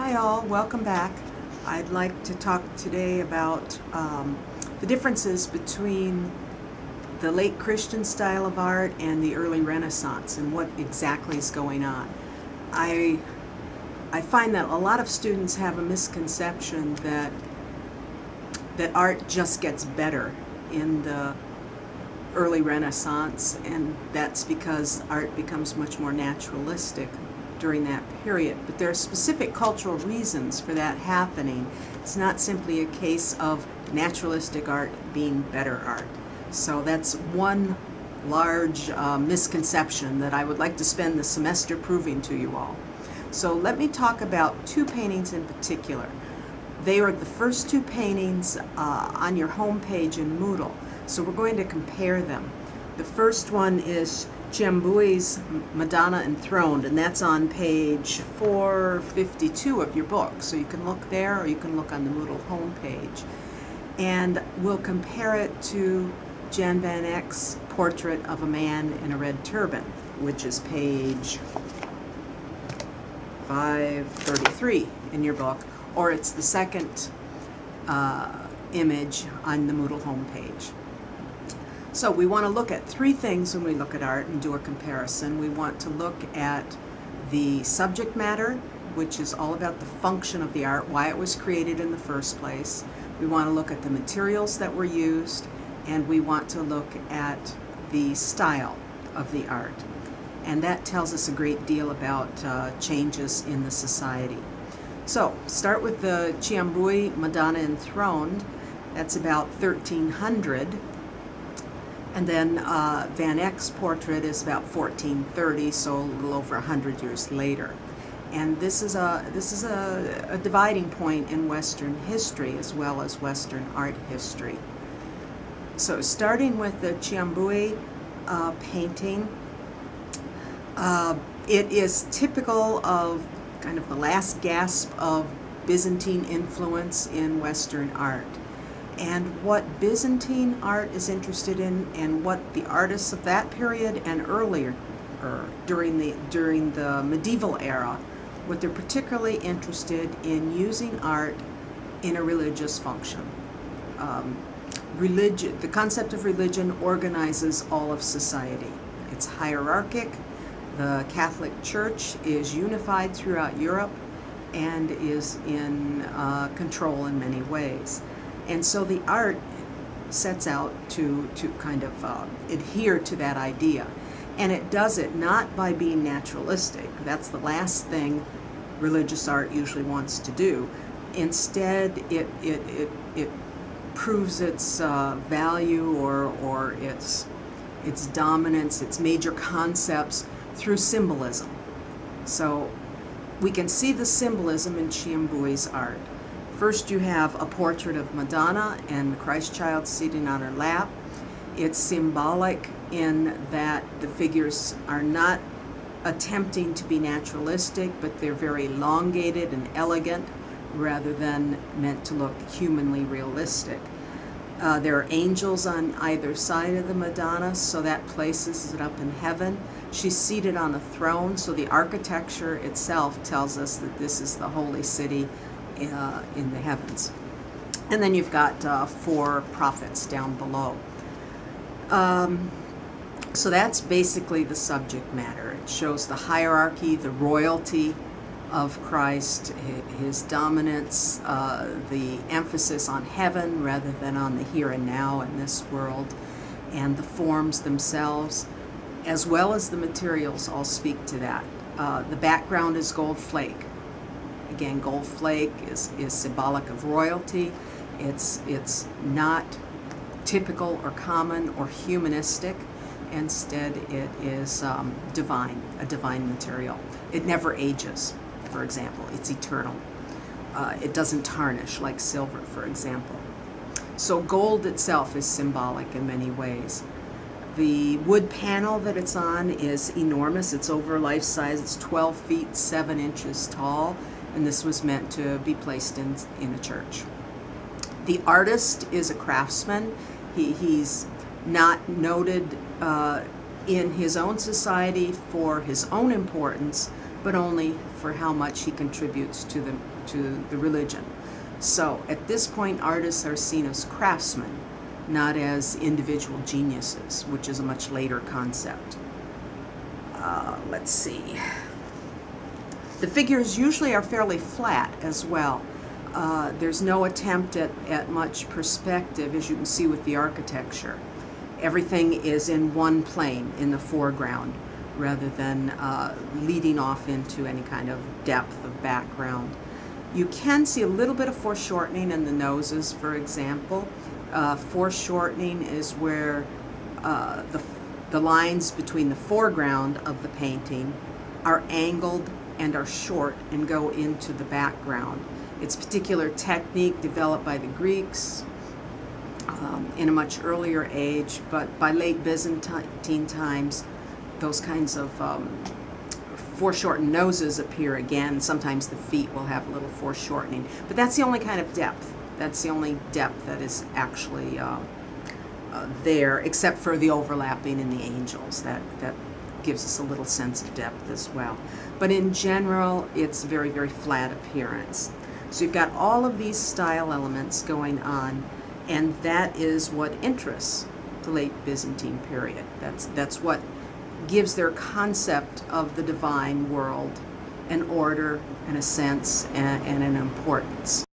Hi all, welcome back. I'd like to talk today about the differences between the late Christian style of art and the early Renaissance and what exactly is going on. I find that a lot of students have a misconception that art just gets better in the early Renaissance, and that's because art becomes much more naturalistic during that period. But there are specific cultural reasons for that happening. It's not simply a case of naturalistic art being better art. So that's one large misconception that I would like to spend the semester proving to you all. So let me talk about two paintings in particular. They are the first two paintings on your home page in Moodle. So we're going to compare them. The first one is Ciambui's Madonna Enthroned, and that's on page 452 of your book. So you can look there or you can look on the Moodle homepage. And we'll compare it to Jan van Eyck's Portrait of a Man in a Red Turban, which is page 533 in your book, or it's the second image on the Moodle homepage. So we want to look at three things when we look at art and do a comparison. We want to look at the subject matter, which is all about the function of the art, why it was created in the first place. We want to look at the materials that were used, and we want to look at the style of the art. And that tells us a great deal about changes in the society. So start with the Ciambui Madonna Enthroned. That's about 1300. And then Van Eyck's portrait is about 1430, so a little over 100 years later. And this is a dividing point in Western history as well as Western art history. So starting with the Ciambui painting, it is typical of kind of the last gasp of Byzantine influence in Western art. And what Byzantine art is interested in, and what the artists of that period and earlier, or during the medieval era, what they're particularly interested in using art in a religious function. The concept of religion organizes all of society. It's hierarchic. The Catholic Church is unified throughout Europe and is in control in many ways. And so the art sets out to kind of adhere to that idea. And it does it not by being naturalistic. That's the last thing religious art usually wants to do. Instead, it proves its value or its dominance, its major concepts through symbolism. So we can see the symbolism in Ciambui's art. First, you have a portrait of Madonna and the Christ child sitting on her lap. It's symbolic in that the figures are not attempting to be naturalistic, but they're very elongated and elegant rather than meant to look humanly realistic. There are angels on either side of the Madonna, so that places it up in heaven. She's seated on a throne, so the architecture itself tells us that this is the holy city in the heavens. And then you've got four prophets down below. So that's basically the subject matter. It shows the hierarchy, the royalty of Christ, his dominance, the emphasis on heaven rather than on the here and now in this world, and the forms themselves, as well as the materials, all speak to that. The background is gold flake. Again, gold flake is symbolic of royalty. It's not typical or common or humanistic. Instead, it is divine, a divine material. It never ages, for example. It's eternal. It doesn't tarnish like silver, for example. So gold itself is symbolic in many ways. The wood panel that it's on is enormous. It's over life size. It's 12 feet 7 inches tall. And this was meant to be placed in a church. The artist is a craftsman. He's not noted in his own society for his own importance, but only for how much he contributes to the religion. So at this point, artists are seen as craftsmen, not as individual geniuses, which is a much later concept. Let's see. The figures usually are fairly flat as well. There's no attempt at much perspective, as you can see with the architecture. Everything is in one plane in the foreground, rather than leading off into any kind of depth of background. You can see a little bit of foreshortening in the noses, for example. Foreshortening is where the lines between the foreground of the painting are angled and are short and go into the background. It's a particular technique developed by the Greeks in a much earlier age, but by late Byzantine times, those kinds of foreshortened noses appear again. Sometimes the feet will have a little foreshortening, but that's the only kind of depth. That's the only depth that is actually there, except for the overlapping in the angels. That gives us a little sense of depth as well. But in general, it's very, very flat appearance. So you've got all of these style elements going on, and that is what interests the late Byzantine period. That's what gives their concept of the divine world an order and a sense and an importance.